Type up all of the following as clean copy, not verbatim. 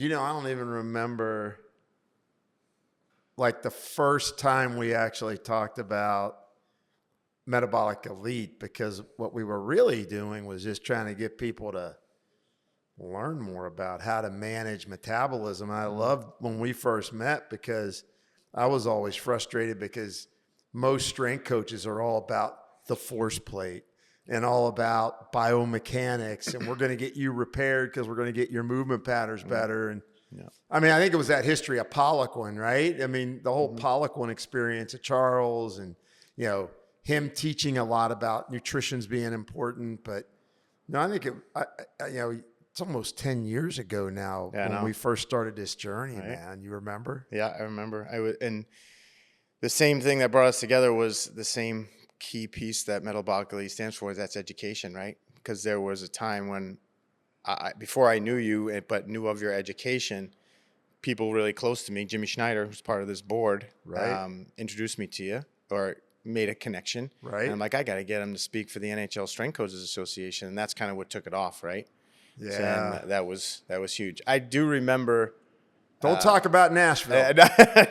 I don't even remember like the first time we actually talked about Metabolic Elite, because what we were really doing was just trying to get people to learn more about how to manage metabolism. I loved when we first met because I was always frustrated because most strength coaches are all about the force plate and all about biomechanics, and we're going to get you repaired because we're going to get your movement patterns better. And I mean, I think it was that history of Poliquin, right? I mean, the whole Poliquin experience of Charles, and him teaching a lot about nutrition's being important. But no, I think it's almost 10 years ago now when we first started this journey, right? Man. You remember? Yeah, I remember. And the same thing that brought us together was the same key piece that Metabolic Elite stands for, that's education, right? Because there was a time when, before I knew you, but knew of your education, people really close to me, Jimmy Schneider, who's part of this board, right, introduced me to you, or made a connection. Right. And I'm like, I got to get him to speak for the NHL Strength Coaches Association. And that's kind of what took it off, right? Yeah. So, and that was huge. I do remember. Don't talk about Nashville.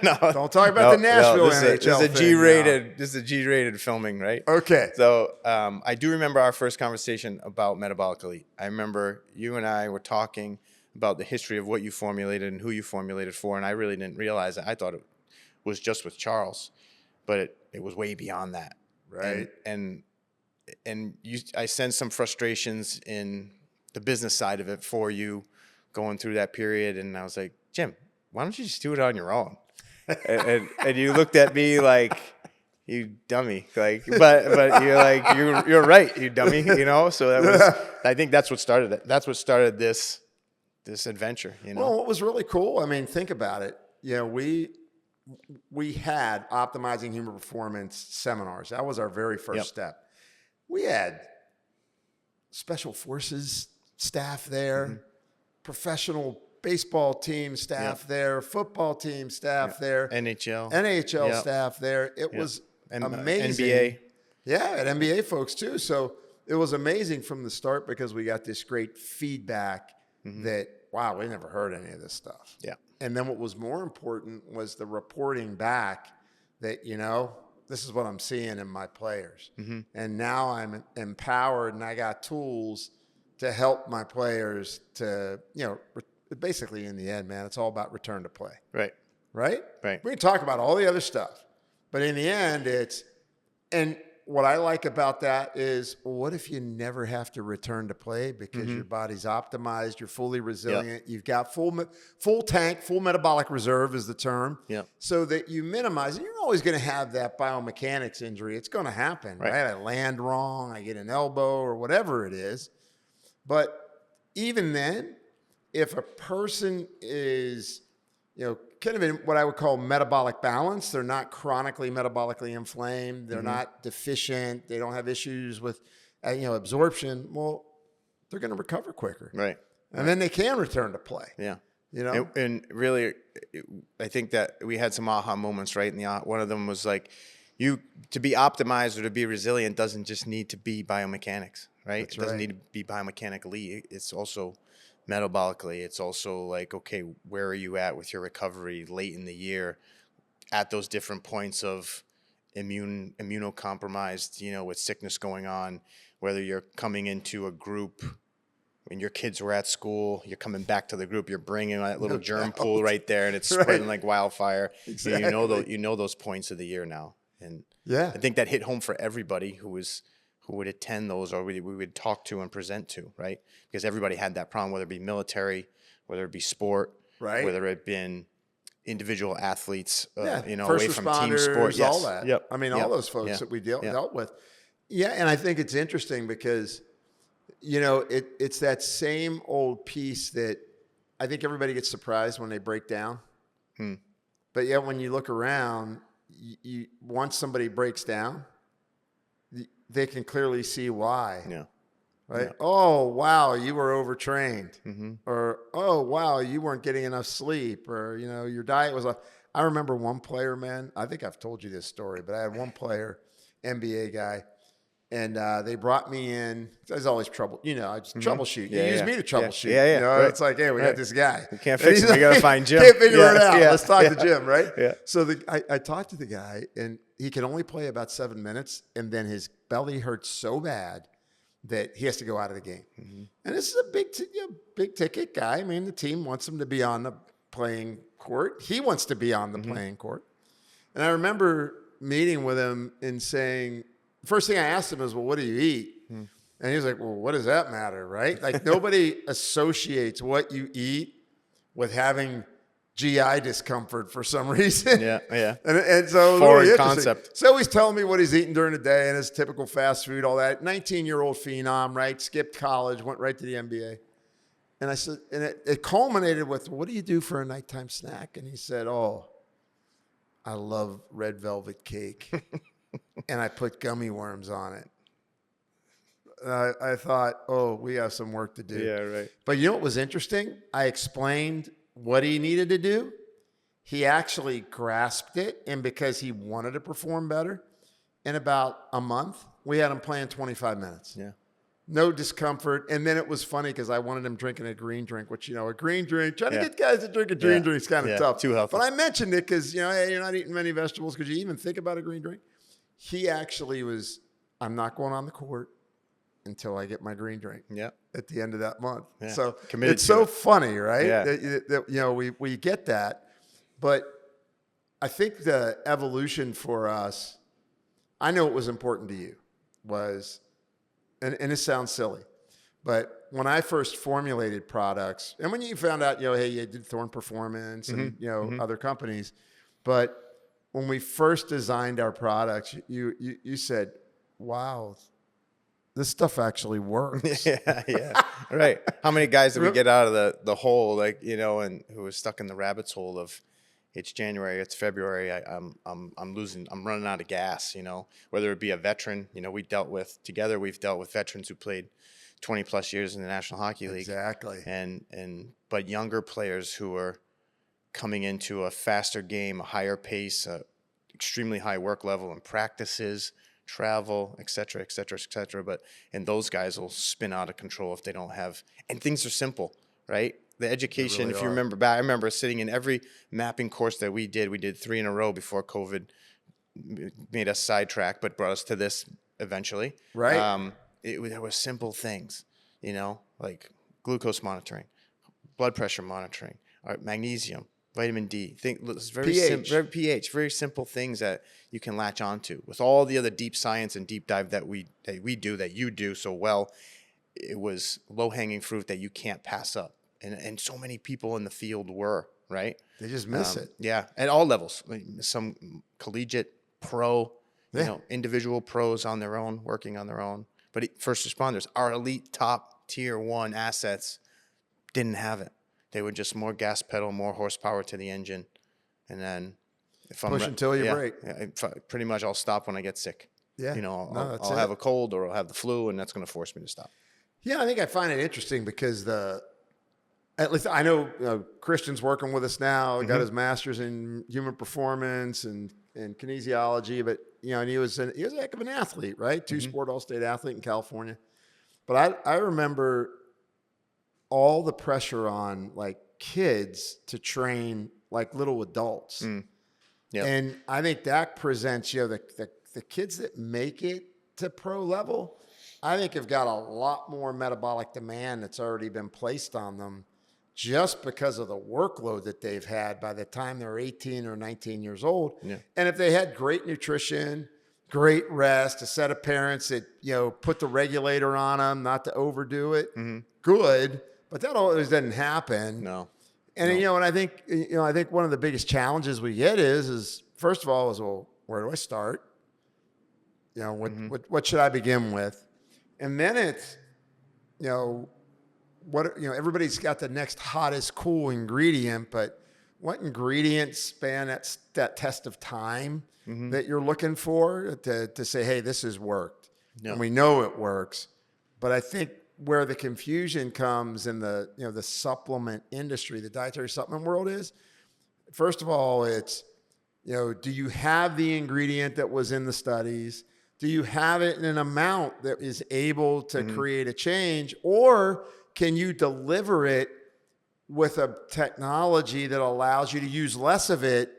No. Don't talk about the Nashville NHL thing. This is a G-rated filming, right? Okay. So I do remember our first conversation about Metabolic Elite. I remember you and I were talking about the history of what you formulated and who you formulated for, and I really didn't realize it. I thought it was just with Charles, but it was way beyond that. Right. And I sensed some frustrations in the business side of it for you going through that period, and I was like, Jim, why don't you just do it on your own? and you looked at me like, you dummy, like, but you're like, you're right, you dummy, So that was, I think that's what started it. That's what started this adventure, Well, it was really cool. I mean, think about it. We had optimizing human performance seminars. That was our very first step. We had special forces staff there, professional baseball team staff there, football team staff there, NHL staff there. It was amazing. NBA. Yeah, and NBA folks too. So it was amazing from the start because we got this great feedback that, wow, we never heard any of this stuff. Yeah. And then what was more important was the reporting back that, this is what I'm seeing in my players. And now I'm empowered and I got tools to help my players to, basically in the end, man, it's all about return to play. Right. Right? Right. We can talk about all the other stuff, but in the end and what I like about that is, what if you never have to return to play because your body's optimized, you're fully resilient, you've got full tank, full metabolic reserve is the term, so that you minimize, and you're always going to have that biomechanics injury. It's going to happen, right? I land wrong, I get an elbow or whatever it is. But even then, if a person is, kind of in what I would call metabolic balance, they're not chronically metabolically inflamed, they're not deficient, they don't have issues with, absorption, well, they're going to recover quicker. Right. And then they can return to play. Yeah. And really, I think that we had some aha moments, right? And one of them was like, to be optimized or to be resilient doesn't just need to be biomechanics, right? It doesn't need to be biomechanically. It's also metabolically. It's also like, okay, where are you at with your recovery late in the year at those different points of immunocompromised, with sickness going on, whether you're coming into a group when your kids were at school, you're coming back to the group, you're bringing that little germ pool right there and it's spreading like wildfire. Exactly. You know those points of the year now. And I think that hit home for everybody who would attend those or we would talk to and present to, right? Because everybody had that problem, whether it be military, whether it be sport, right, whether it been individual athletes, first away from team sport. All that. Yep. I mean, all those folks that we dealt with. Yeah, and I think it's interesting because, it's that same old piece that I think everybody gets surprised when they break down. But yet when you look around, once somebody breaks down, they can clearly see why. Yeah. Right? Yeah. Oh, wow, you were overtrained. Or, oh, wow, you weren't getting enough sleep. Or, your diet was I remember one player, man, I think I've told you this story, but I had one player, NBA guy. And they brought me in. There's always trouble. I just troubleshoot. Yeah, you use me to troubleshoot. Yeah. Right. It's like, hey, we got this guy. We can't fix it. We got to find Jim. Can't figure it out. Let's talk to Jim, right? Yeah. So I talked to the guy, and he could only play about 7 minutes, and then his belly hurts so bad that he has to go out of the game. And this is a big ticket guy. I mean, the team wants him to be on the playing court. He wants to be on the playing court. And I remember meeting with him and saying, the first thing I asked him is, well, what do you eat? And he was like, well, what does that matter, right? Like nobody associates what you eat with having GI discomfort for some reason. Yeah. And so foreign concept. So he's telling me what he's eating during the day and his typical fast food, all that. 19-year-old phenom, right? Skipped college, went right to the NBA. And I said, and it culminated with, what do you do for a nighttime snack? And he said, oh, I love red velvet cake. And I put gummy worms on it. I thought, oh, we have some work to do. Yeah, right. But you know what was interesting? I explained what he needed to do. He actually grasped it. And because he wanted to perform better, in about a month, we had him playing 25 minutes. Yeah. No discomfort. And then it was funny because I wanted him drinking a green drink, which, a green drink, trying to get guys to drink a green drink is kind of tough. Too healthy. But I mentioned it because, hey, you're not eating many vegetables. Could you even think about a green drink? He actually was, I'm not going on the court until I get my green drink at the end of that month. Yeah. So Committed it's so it. funny, right? Yeah. That we get that. But I think the evolution for us, I know what was important to you was, and it sounds silly, but when I first formulated products, and when you found out, hey, you did Thorne Performance and, other companies, but when we first designed our products, you said, wow, this stuff actually works. Yeah. Right. How many guys did we get out of the hole, and who was stuck in the rabbit's hole of, it's January, it's February, I'm running out of gas, whether it be a veteran, we've dealt with veterans who played 20 plus years in the National Hockey League. Exactly. But younger players who are coming into a faster game, a higher pace, extremely high work level and practices, travel, et cetera, et cetera, et cetera. And those guys will spin out of control if they don't have, and things are simple, right? The education, really if you remember back, I remember sitting in every mapping course that we did 3 in a row before COVID made us sidetrack, but brought us to this eventually. Right. There were simple things, like glucose monitoring, blood pressure monitoring, magnesium, vitamin D. It's very pH, very simple things that you can latch onto. With all the other deep science and deep dive that we do, that you do so well, it was low-hanging fruit that you can't pass up. And so many people in the field were, right? They just miss it. Yeah, at all levels. Some collegiate, pro, individual pros on their own, working on their own. But first responders, our elite top tier 1 assets didn't have it. They were just more gas pedal, more horsepower to the engine. And then if I'm push until you break. Pretty much I'll stop when I get sick. Yeah. I'll have a cold or I'll have the flu, and that's going to force me to stop. Yeah, I think I find it interesting because at least I know, Christian's working with us now. He got his master's in human performance and kinesiology, but and he was a heck of an athlete, right? 2-sport all-state athlete in California. But I remember all the pressure on like kids to train like little adults. Yep. And I think that presents, the kids that make it to pro level, I think have got a lot more metabolic demand that's already been placed on them just because of the workload that they've had by the time they're 18 or 19 years old. Yeah. And if they had great nutrition, great rest, a set of parents that, put the regulator on them, not to overdo it, good, but that always doesn't happen. No. And, and I think one of the biggest challenges we get is first of all, well, where do I start? What should I begin with? And then it's, everybody's got the next hottest cool ingredient, but what ingredients span that test of time that you're looking for to say, hey, this has worked. Yeah. And we know it works. But I think where the confusion comes in the supplement industry, the dietary supplement world is, first of all, it's, do you have the ingredient that was in the studies? Do you have it in an amount that is able to create a change, or can you deliver it with a technology that allows you to use less of it,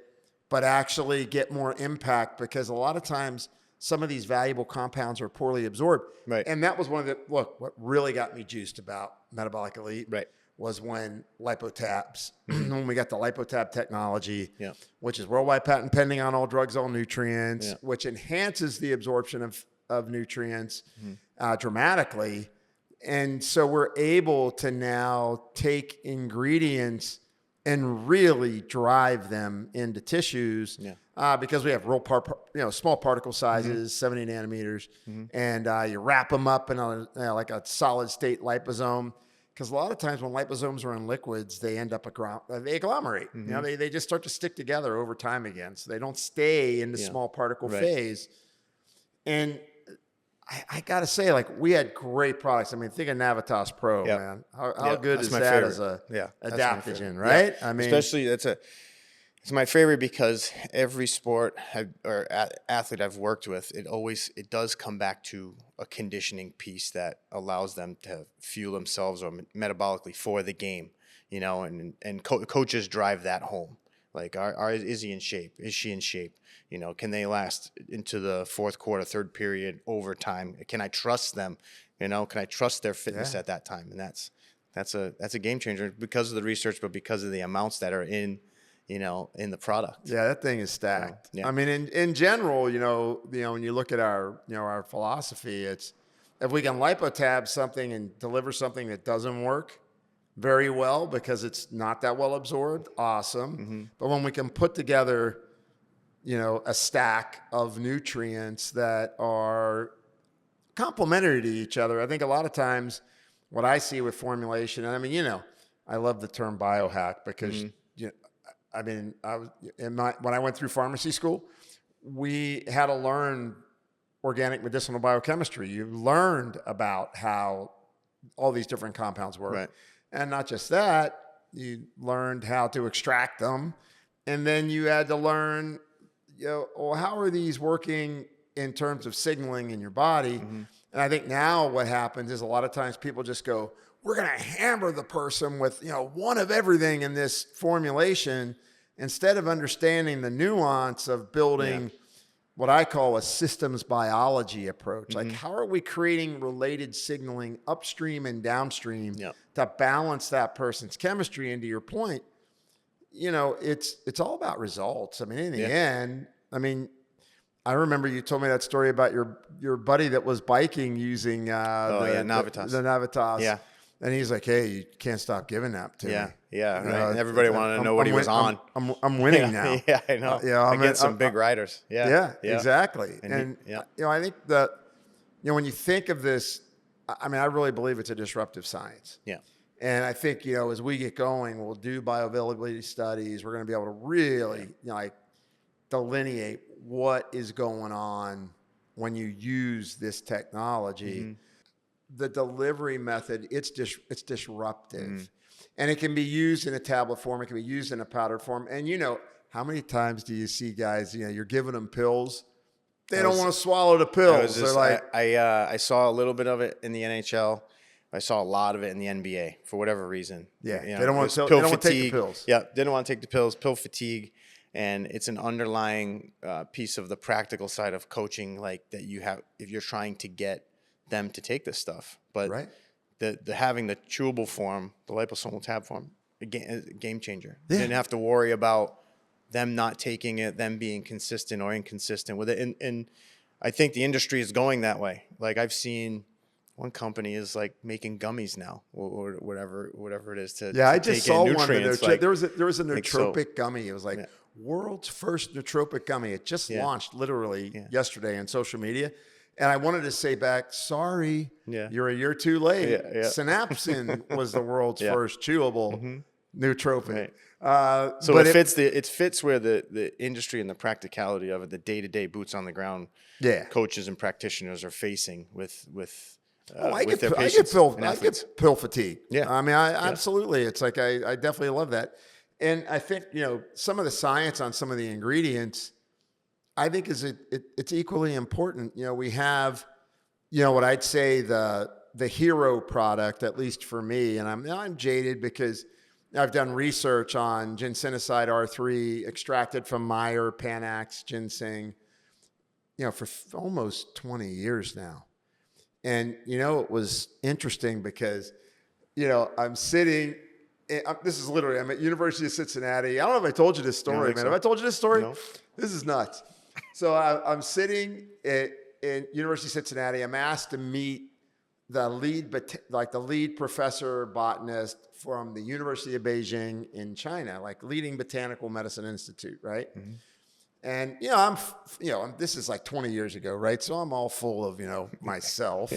but actually get more impact? Because a lot of times some of these valuable compounds are poorly absorbed. Right. And that was one of the, what really got me juiced about Metabolic Elite was when LipoTabs, when we got the LipoTab technology, which is worldwide patent pending on all drugs, all nutrients, which enhances the absorption of nutrients dramatically. And so we're able to now take ingredients and really drive them into tissues because we have small particle sizes, 70 nanometers, and you wrap them up in like a solid state liposome. Because a lot of times when liposomes are in liquids, they end up they agglomerate. You know, they just start to stick together over time again. So they don't stay in the small particle phase. And I got to say, like, we had great products. I mean, think of Navitas Pro, man. How good is that favorite. As a adaptogen, right? I mean, especially it's my favorite because every sport or athlete I've worked with, it does come back to a conditioning piece that allows them to fuel themselves or metabolically for the game, you know, and coaches drive that home. Like, is he in shape? Is she in shape? You know, can they last into the fourth quarter, third period, overtime? Can I trust them? You know, can I trust their fitness at that time? And that's a game changer because of the research, but because of the amounts that are in the product. Yeah, that thing is stacked. I mean, in general, you know, when you look at our philosophy, it's if we can lipotab something and deliver something that doesn't work very well because it's not that well absorbed, awesome. But when we can put together, you know, a stack of nutrients that are complementary to each other, I think a lot of times what I see with formulation, and I mean, you know, I love the term biohack because I mean, when I went through pharmacy school, we had to learn organic medicinal biochemistry. You learned about how all these different compounds work. Right. And not just that, you learned how to extract them. And then you had to learn, you know, well, how are these working in terms of signaling in your body? And I think now what happens is a lot of times people just go, we're going to hammer the person with, you know, one of everything in this formulation instead of understanding the nuance of building what I call a systems biology approach. Like, how are we creating related signaling upstream and downstream to balance that person's chemistry? And to your point, you know, it's all about results. I mean, in the end, I mean, I remember you told me that story about your buddy that was biking using Navitas. The Navitas. Yeah. And he's like, hey, you can't stop giving that to me. Yeah, right. Everybody wanted to know what he was on. I'm winning now. Yeah, I know. I get some big riders. Yeah, exactly. And you know, I think that, you know, when you think of this, I mean, I really believe it's a disruptive science. Yeah. And I think, you know, as we get going, we'll do bioavailability studies. We're going to be able to really, you know, like delineate what is going on when you use this technology. The delivery method, it's disruptive. And it can be used in a tablet form. It can be used in a powdered form. And, you know, how many times do you see guys, you know, you're giving them pills. They don't want to swallow the pills. They're like, I saw a little bit of it in the NHL. I saw a lot of it in the NBA for whatever reason. Yeah, you know, they don't want to take the pills. Yeah, they don't want to take the pills, pill fatigue. And it's an underlying piece of the practical side of coaching, like that you have if you're trying to get them to take this stuff. But the having the chewable form, the liposomal tab form, a game changer. You didn't have to worry about them not taking it, them being consistent or inconsistent with it. And I think the industry is going that way. Like, I've seen one company is like making gummies now, or whatever it is to I just saw one. Like, there was a nootropic gummy. It was like world's first nootropic gummy. It just launched literally yesterday on social media. And I wanted to say back, sorry, you're a year too late. Synapsin was the world's first chewable nootropic. So it fits where the industry and the practicality of it, the day-to-day boots on the ground coaches and practitioners are facing with their patients. I get pill fatigue. Yeah. I mean, absolutely. It's like, I definitely love that. And I think, you know, some of the science on some of the ingredients, I think it's equally important. We have, what I'd say the hero product, at least for me, and I'm jaded because I've done research on ginsenoside R3 extracted from Meyer, Panax, ginseng, for almost 20 years now. And, it was interesting because, I'm sitting, this is literally, I'm at University of Cincinnati. I don't know if I told you this story, man. So. Have I told you this story? No. This is nuts. So I'm sitting in University of Cincinnati. I'm asked to meet the lead professor botanist from the University of Beijing in China, leading botanical medicine institute, right? Mm-hmm. And, this is 20 years ago, right? So I'm all full of, myself,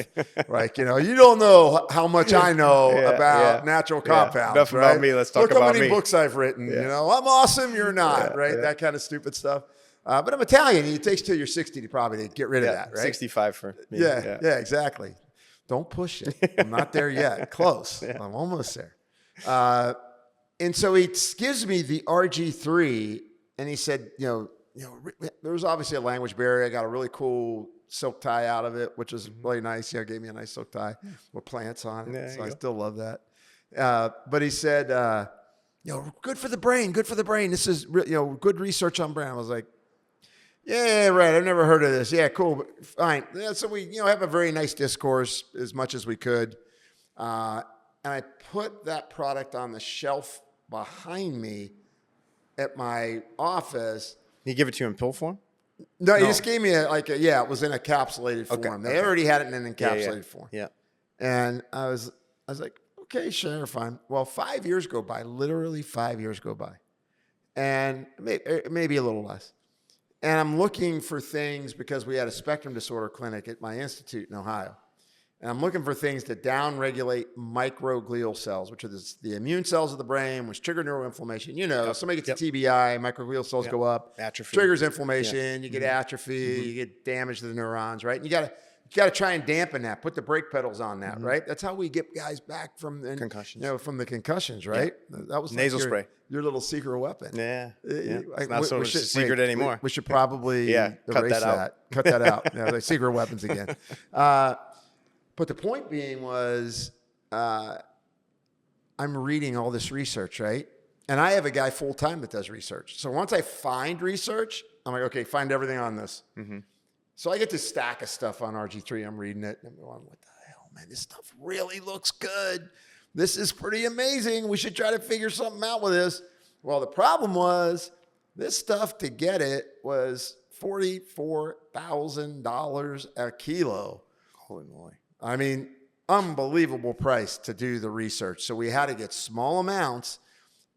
right? You don't know how much I know about natural compounds, Enough right? about me. Let's talk Look about how many me. books I've written, I'm awesome, you're not, right? That kind of stupid stuff. But I'm Italian, and it takes till you're 60 to probably get rid of that, right? 65 for me. Yeah, exactly. Don't push it. I'm not there yet. Close. I'm almost there. And so he gives me the RG3, and he said, there was obviously a language barrier. I got a really cool silk tie out of it, which was really nice. Gave me a nice silk tie with plants on it. So I still love that. But he said, good for the brain, good for the brain. This is, good research on brain. I was like, yeah, right. I've never heard of this. Yeah, cool. Fine. Yeah, so we, have a very nice discourse as much as we could. And I put that product on the shelf behind me at my office. He give it to you in pill form? No, he just gave me it was in a encapsulated form. They already had it in an encapsulated form. Yeah. And I was like, okay, sure, fine. Well, 5 years go by, literally 5 years go by. And maybe a little less. And I'm looking for things because we had a spectrum disorder clinic at my institute in Ohio. And I'm looking for things to downregulate microglial cells, which are the immune cells of the brain, which trigger neuroinflammation. Somebody gets a TBI, microglial cells go up, atrophy, triggers inflammation, you get atrophy, you get damage to the neurons, right? And you got to try and dampen that, put the brake pedals on that, right? That's how we get guys back from concussions. From the concussions, right? Yeah. That was nasal spray. Your little secret weapon. Yeah. It's not so much secret anymore. We should probably erase that. Cut that out. The secret weapons again. But the point being was, I'm reading all this research, right? And I have a guy full time that does research. So once I find research, I'm like, okay, find everything on this. Mm-hmm. So I get this stack of stuff on RG3. I'm reading it. And I'm going, what the hell, man? This stuff really looks good. This is pretty amazing. We should try to figure something out with this. Well, the problem was this stuff to get it was $44,000 a kilo. Holy moly. I mean, unbelievable price to do the research. So we had to get small amounts.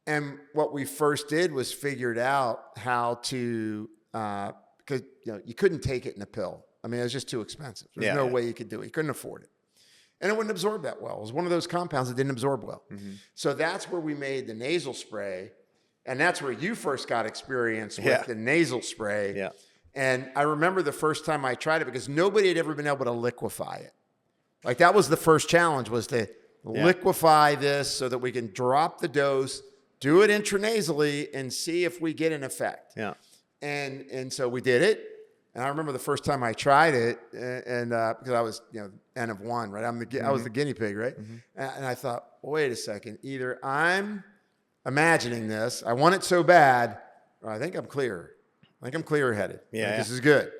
And what we first did was figured out how to, because you couldn't take it in a pill. I mean, it was just too expensive. There's no way you could do it. You couldn't afford it. And it wouldn't absorb that well. It was one of those compounds that didn't absorb well. Mm-hmm. So that's where we made the nasal spray. And that's where you first got experience with the nasal spray. Yeah. And I remember the first time I tried it because nobody had ever been able to liquefy it. That was the first challenge, was to liquefy this so that we can drop the dose, do it intranasally, and see if we get an effect. Yeah. And so we did it. And I remember the first time I tried it, and because I was, N of one, right? I was the guinea pig, right? Mm-hmm. And I thought, wait a second, either I'm imagining this, I want it so bad, or I think I'm clear. I think I'm clear-headed. Yeah. This is good.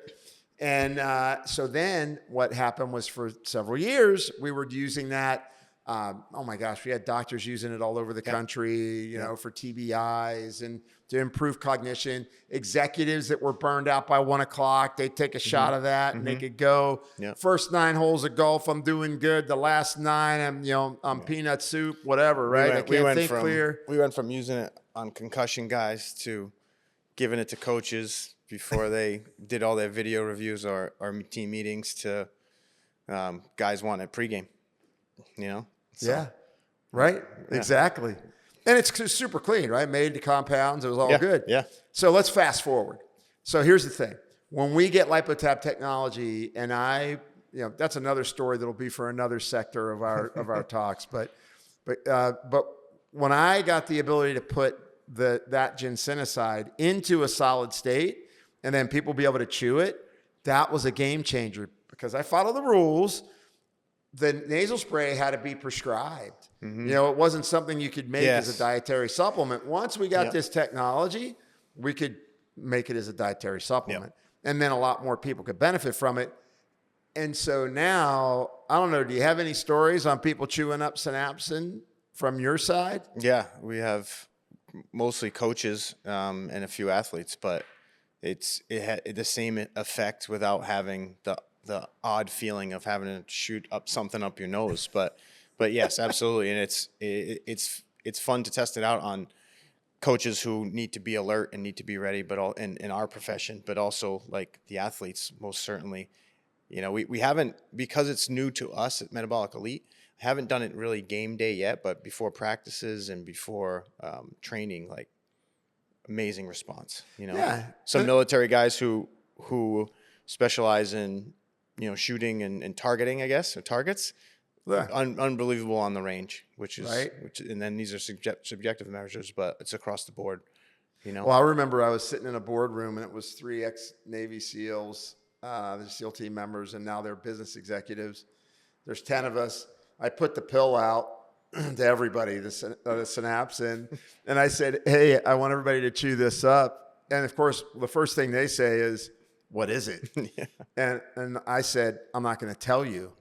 And so then what happened was for several years, we were using that. Oh my gosh, we had doctors using it all over the country, for TBIs and to improve cognition. Executives that were burned out by 1 o'clock, they'd take a shot of that and they could go, first 9 holes of golf, I'm doing good. The last 9, I'm peanut soup, whatever, right? I can't think clear. We went from using it on concussion guys to giving it to coaches before they did all their video reviews or team meetings to guys wanting it pregame, So, yeah, right, exactly. And it's super clean, right? Made the compounds. It was all good. Yeah. So let's fast forward. So here's the thing. When we get LipoTap technology, and that's another story that'll be for another sector of our talks. But when I got the ability to put that ginsenoside into a solid state, and then people be able to chew it, that was a game changer because I follow the rules. The nasal spray had to be prescribed. Mm-hmm. You know, it wasn't something you could make Yes. as a dietary supplement. Once we got this technology, we could make it as a dietary supplement. And then a lot more people could benefit from it. And so now, I don't know, do you have any stories on people chewing up synapsin from your side? Yeah, we have mostly coaches and a few athletes, but it had the same effect without having the odd feeling of having to shoot up something up your nose. But yes, absolutely. And it's fun to test it out on coaches who need to be alert and need to be ready, but all in our profession, but also like the athletes, most certainly. You know, we haven't, because it's new to us at Metabolic Elite, haven't done it really game day yet, but before practices and before training, like amazing response, you know. Yeah. Some military guys who specialize in, you know, shooting and targeting, I guess, or targets. Yeah. Unbelievable on the range, which is Right. and then these are subjective measures, but it's across the board, you know. Well, I remember I was sitting in a boardroom and it was 3 ex-Navy SEALs, the SEAL team members, and now they're business executives. There's 10 of us. I put the pill out to everybody, the synapsin, and I said, hey, I want everybody to chew this up. And of course, the first thing they say is, what is it? And I said, I'm not going to tell you.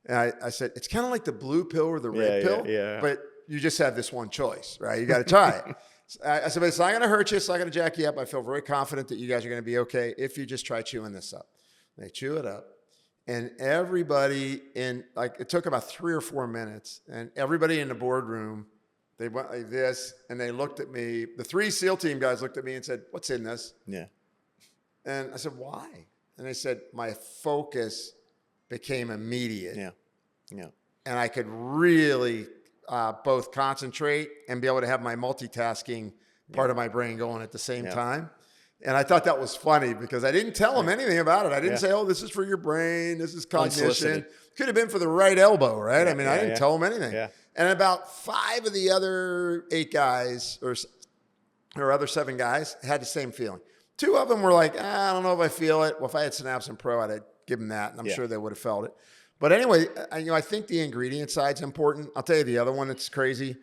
And I said, it's kind of like the blue pill or the red pill, but you just have this one choice, right? You got to try it. I said, but it's not going to hurt you. It's not going to jack you up. I feel very confident that you guys are going to be okay if you just try chewing this up. They chew it up. And everybody it took about 3 or 4 minutes. And everybody in the boardroom, they went like this and they looked at me. The 3 SEAL team guys looked at me and said, what's in this? Yeah. And I said, why? And they said, my focus became immediate. Yeah. Yeah. And I could really both concentrate and be able to have my multitasking part of my brain going at the same time. And I thought that was funny because I didn't tell them anything about it. I didn't say, oh, this is for your brain. This is cognition. Could have been for the right elbow, right? I mean, I didn't tell them anything. Yeah. And about 5 of the other 8 guys or other 7 guys had the same feeling. 2 of them were like, I don't know if I feel it. Well, if I had Synapsin Pro, I'd give them that, and I'm sure they would have felt it. But anyway, I think the ingredient side's important. I'll tell you the other one that's crazy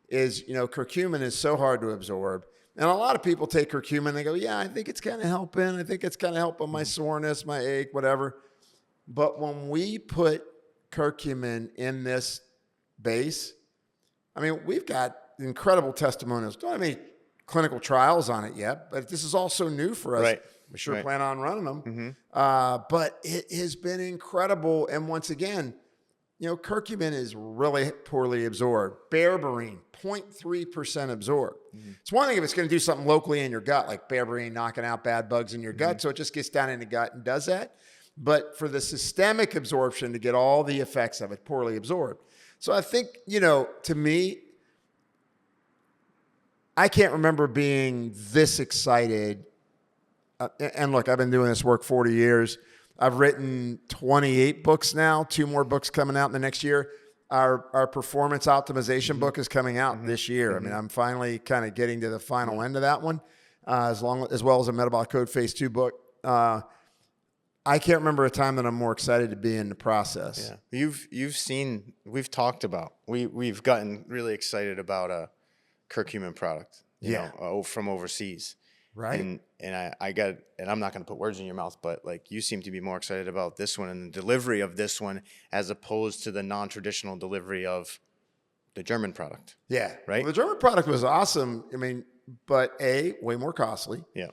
is, curcumin is so hard to absorb. And a lot of people take curcumin and they go, yeah, I think it's kind of helping. I think it's kind of helping my soreness, my ache, whatever. But when we put curcumin in this base, I mean, we've got incredible testimonials. Don't have any clinical trials on it yet, but this is also new for us. Right. We sure plan on running them. But it has been incredible. And once again, curcumin is really poorly absorbed. Berberine, 0.3% absorbed. It's one thing if it's going to do something locally in your gut, like berberine knocking out bad bugs in your gut. So it just gets down in the gut and does that. But for the systemic absorption to get all the effects of it, poorly absorbed. So I think, to me, I can't remember being this excited. And look, I've been doing this work 40 years. I've written 28 books now, 2 more books coming out in the next year. Our performance optimization book is coming out this year. I mean, I'm finally kind of getting to the final end of that one, as well as a Metabolic Code Phase 2 book. I can't remember a time that I'm more excited to be in the process. Yeah, you've seen, we've talked about, we've gotten really excited about a curcumin product, you know, from overseas. Right. And I'm not going to put words in your mouth, but like you seem to be more excited about this one and the delivery of this one as opposed to the non-traditional delivery of the German product. Yeah. Right. Well, the German product was awesome. I mean, but way more costly. Yeah.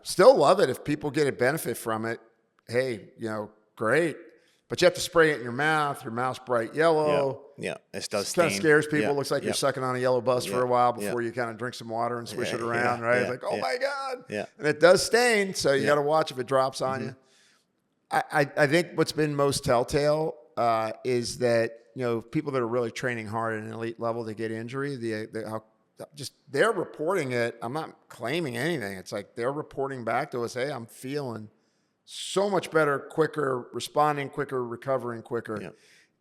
Still love it if people get a benefit from it. Hey, great. But you have to spray it in your mouth. Your mouth's bright yellow. Yeah. It does kind of scares people. Yeah. It looks like you're sucking on a yellow bus for a while before you kind of drink some water and swish it around, right? It's like, oh my God. Yeah. And it does stain, so you got to watch if it drops on you. I think what's been most telltale is that, people that are really training hard at an elite level to get injury, they're reporting it. I'm not claiming anything. It's like they're reporting back to us, hey, I'm feeling so much better, quicker, responding quicker, recovering quicker.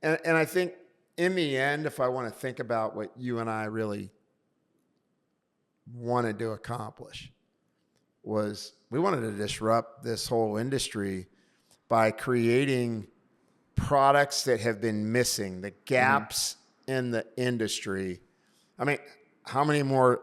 Yeah. And I think in the end, if I want to think about what you and I really wanted to accomplish, was we wanted to disrupt this whole industry by creating products that have been missing, the gaps in the industry. I mean, how many more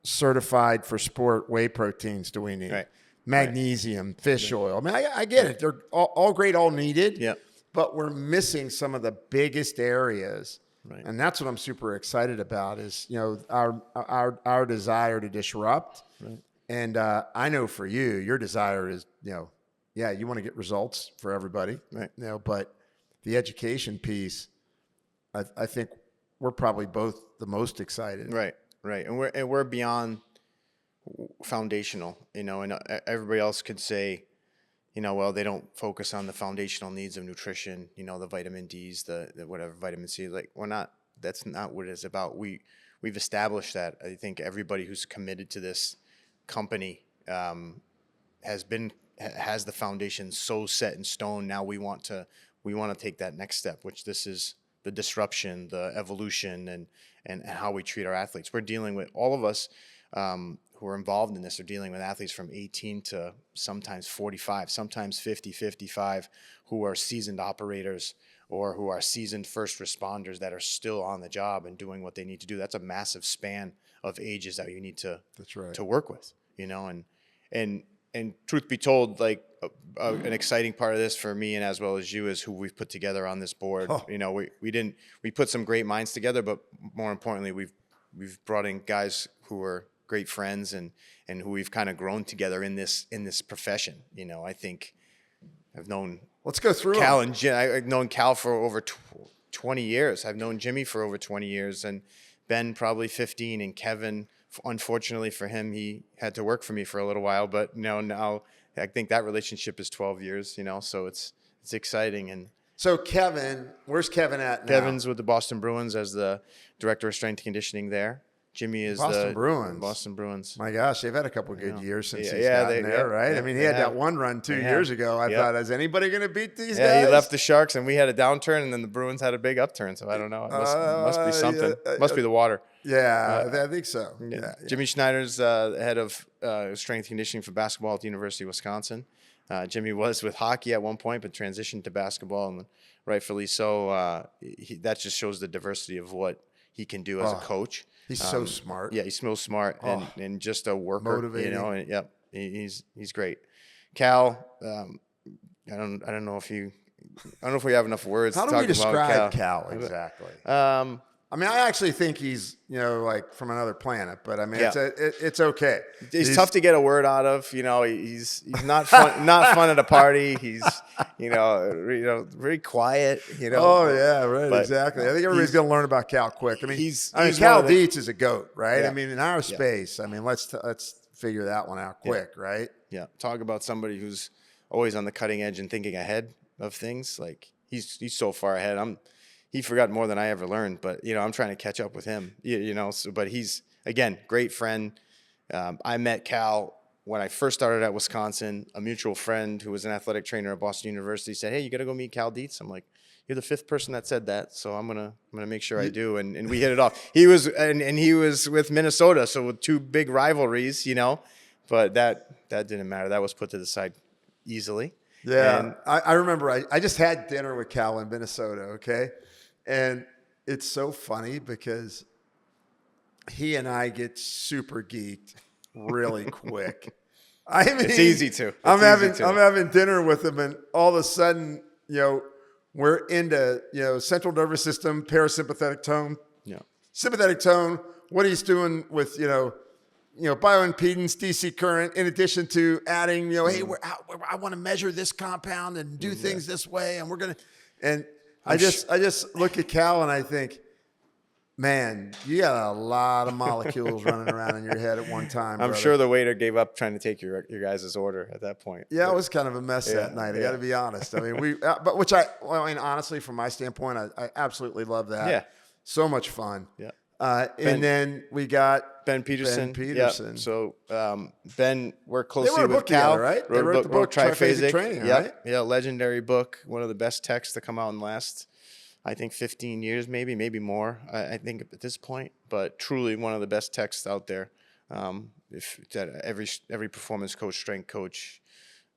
certified for sport whey proteins do we need? Right. Magnesium, fish oil. I mean, I get it. They're all great, all needed. Yep. But we're missing some of the biggest areas. Right. And that's what I'm super excited about is, you know, our desire to disrupt. Right. And I know for you, your desire is, you know, yeah, you want to get results for everybody. Right. You know, but the education piece, I think we're probably both the most excited. Right. Right. And we're beyond foundational, you know, and everybody else could say, you know, well, they don't focus on the foundational needs of nutrition, you know, the vitamin D's, the whatever, vitamin C. Like, we're not, that's not what it's about. We've established that. I think everybody who's committed to this company has the foundation so set in stone. Now we want to take that next step, which this is the disruption, the evolution, and how we treat our athletes. We're dealing with, all of us who are involved in this are dealing with athletes from 18 to sometimes 45, sometimes 50, 55, who are seasoned operators or who are seasoned first responders that are still on the job and doing what they need to do. That's a massive span of ages that you need to work with, you know, and truth be told, like an exciting part of this for me and as well as you is who we've put together on this board. Oh. You know, we put some great minds together, but more importantly, we've brought in guys who are great friends and who we've kind of grown together in this profession. You know, I think I've known, let's go through Cal and Jim. I've known Cal for over 20 years. I've known Jimmy for over 20 years and Ben probably 15, and Kevin, unfortunately for him, he had to work for me for a little while, but you know, now I think that relationship is 12 years, you know, so it's exciting. And so Kevin, where's Kevin at now? Kevin's with the Boston Bruins as the director of strength and conditioning there. Jimmy is Boston Bruins. Boston Bruins. My gosh, they've had a couple good years since he's gotten there, right? Yeah, I mean, he had that one run 2 years ago. I thought, is anybody going to beat these guys? Yeah, he left the Sharks, and we had a downturn, and then the Bruins had a big upturn. So I don't know. It must be something. Must be the water. Yeah, I think so. Yeah. Jimmy Schneider's the head of strength and conditioning for basketball at the University of Wisconsin. Jimmy was with hockey at one point, but transitioned to basketball, and rightfully so. That just shows the diversity of what he can do as a coach. He's so smart. Yeah, he's so smart and just a worker. Motivating. You know, and yep, he's great. Cal, I don't know if we have enough words. How to do we talk describe about Cal exactly? I mean, I actually think he's, you know, like from another planet, but I mean, it's okay. He's tough to get a word out of. You know, he's not fun, not fun at a party. He's, you know, very quiet. You know. Oh yeah, right, exactly. I think everybody's going to learn about Cal quick. I mean, Cal Dietz is a GOAT, right? Yeah. I mean, in our space, I mean, let's figure that one out quick, right? Yeah. Talk about somebody who's always on the cutting edge and thinking ahead of things. Like he's so far ahead. He forgot more than I ever learned, but you know, I'm trying to catch up with him. You know, but he's again great friend. I met Cal when I first started at Wisconsin. A mutual friend who was an athletic trainer at Boston University said, "Hey, you got to go meet Cal Dietz." I'm like, "You're the fifth person that said that, so I'm gonna make sure I do." And we hit it off. He was with Minnesota, so with two big rivalries, you know. But that didn't matter. That was put to the side easily. Yeah, and I remember I just had dinner with Cal in Minnesota. Okay. And it's so funny because he and I get super geeked really quick. I mean, it's easy to. I'm having dinner with him, and all of a sudden, you know, we're into, you know, central nervous system, parasympathetic tone, sympathetic tone. What he's doing with, you know, bioimpedance, DC current, in addition to adding, you know, hey, I want to measure this compound and do things this way, and we're gonna and. I just look at Cal and I think, man, you got a lot of molecules running around in your head at one time. I'm sure the waiter gave up trying to take your guys' order at that point. Yeah, it was kind of a mess that night. I got to be honest. I mean, honestly, from my standpoint, I absolutely love that. Yeah, so much fun. Yeah. And then we got Ben Peterson. Yep. So Ben worked closely with Cal. Together, right? They wrote the book Triphasic Training, right? Yeah, legendary book. One of the best texts to come out in the last, I think, 15 years, maybe more. I think at this point, but truly one of the best texts out there If that every performance coach, strength coach,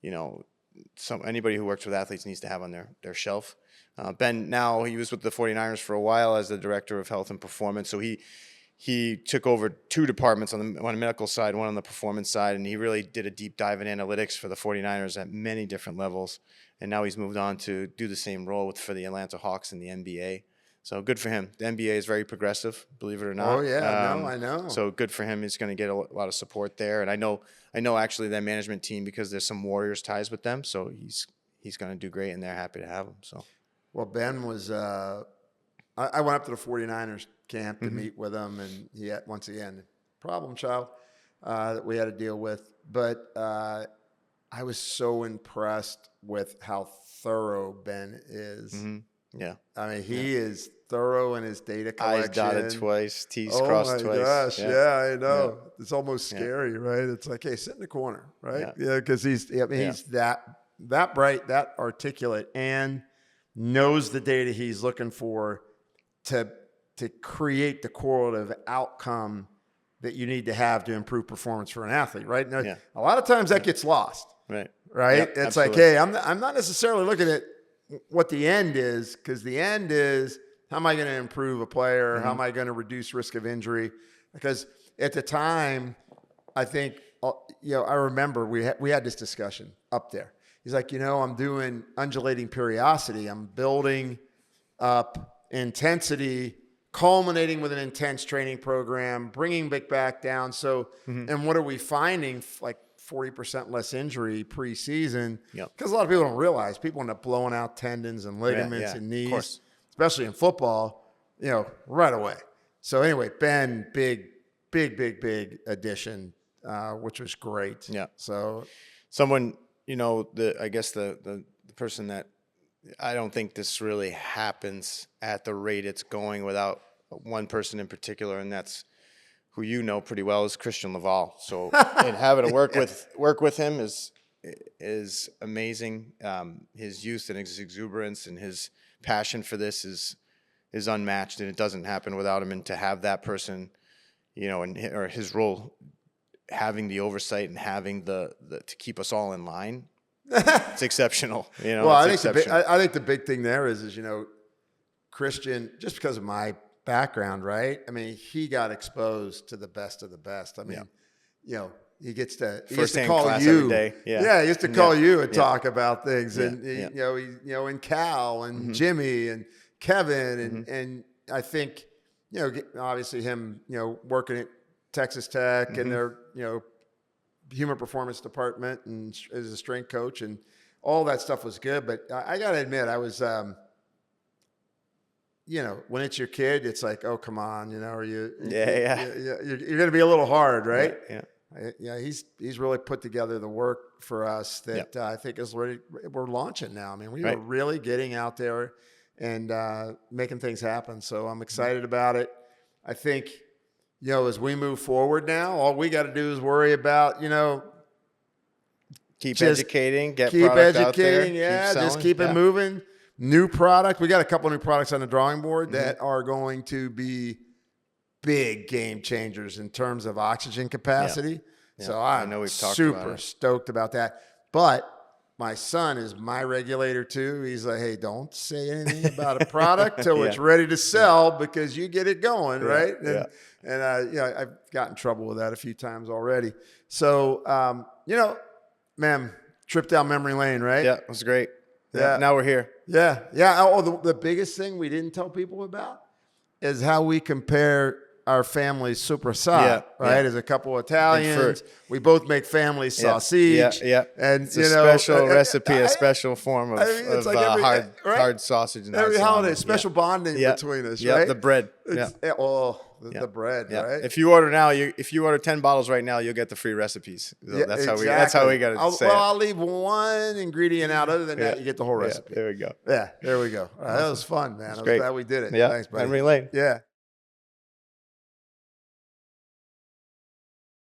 anybody who works with athletes needs to have on their shelf. Ben, now he was with the 49ers for a while as the director of health and performance. So he took over 2 departments on the medical side, one on the performance side, and he really did a deep dive in analytics for the 49ers at many different levels. And now he's moved on to do the same role for the Atlanta Hawks in the NBA. So good for him. The NBA is very progressive, believe it or not. Oh yeah, no, I know. So good for him. He's going to get a lot of support there. And I know actually that management team, because there's some Warriors ties with them. So he's going to do great, and they're happy to have him. So, well, Ben was. I went up to the 49ers camp to meet with him, and he had, once again, problem child that we had to deal with. But I was so impressed with how thorough Ben is. Mm-hmm. Yeah. I mean, he is thorough in his data collection. Eyes dotted twice, T's crossed twice. Oh, my gosh. Yeah, I know. Yeah. It's almost scary, right? It's like, hey, sit in the corner, right? Yeah, because he's that bright, that articulate, and knows the data he's looking for to create the correlative outcome that you need to have to improve performance for an athlete, right? Now, a lot of times that gets lost, right? Yep, it's absolutely. Like, hey, I'm not necessarily looking at what the end is, because the end is, how am I going to improve a player? Mm-hmm. How am I going to reduce risk of injury? Because at the time, I think, I remember we had this discussion up there. He's like, I'm doing undulating periodicity. I'm building up intensity, culminating with an intense training program, bringing it back down. So, and what are we finding? Like 40% less injury preseason. Because a lot of people don't realize people end up blowing out tendons and ligaments and knees, especially in football, right away. So anyway, Ben, big addition, which was great. Yeah. So someone, I guess the person that, I don't think this really happens at the rate it's going without one person in particular, and that's who you know pretty well, is Christian LaValle. So and having to work with him is amazing. His youth and his exuberance and his passion for this is unmatched, and it doesn't happen without him. And to have that person, or his role, having the oversight and having the to keep us all in line. It's exceptional. Well, I think the big thing there is Christian, just because of my background, right? I mean, he got exposed to the best of the best. I mean, he gets to call you every day. He gets to call you and talk about things, and and Cal and Jimmy and Kevin and I think obviously him working at Texas Tech and their human performance department and as a strength coach, and all that stuff was good. But I got to admit, I was, when it's your kid, it's like, oh, come on, you're going to be a little hard, right? He's really put together the work for us that I think is ready. We're launching now. I mean, we are really getting out there and making things happen. So I'm excited about it. I think, as we move forward now, all we got to do is worry about, keep educating, get product out there, just keep it moving. New product. We got a couple new products on the drawing board that are going to be big game changers in terms of oxygen capacity. So I'm super stoked about that. But my son is my regulator too. He's like, hey, don't say anything about a product till it's ready to sell, because you get it going, right? And I've gotten in trouble with that a few times already. So, man, trip down memory lane, right? Yeah, it was great. Yeah. Now we're here. Yeah. Oh, the biggest thing we didn't tell people about is how we compare our family's supersat, right? As a couple of Italians, we both make family sausage. And it's a special recipe, a special form of hard sausage. And every holiday, special bonding between us, right? The bread. The bread, right? If you order now, if you order 10 bottles right now, you'll get the free recipes. So that's how we got to say it. Well, I'll leave one ingredient out. Other than that, you get the whole recipe. There we go. Yeah, there we go. All right, that was fun, man. I was glad we did it. Yeah, thanks, buddy. Memory lane. Yeah.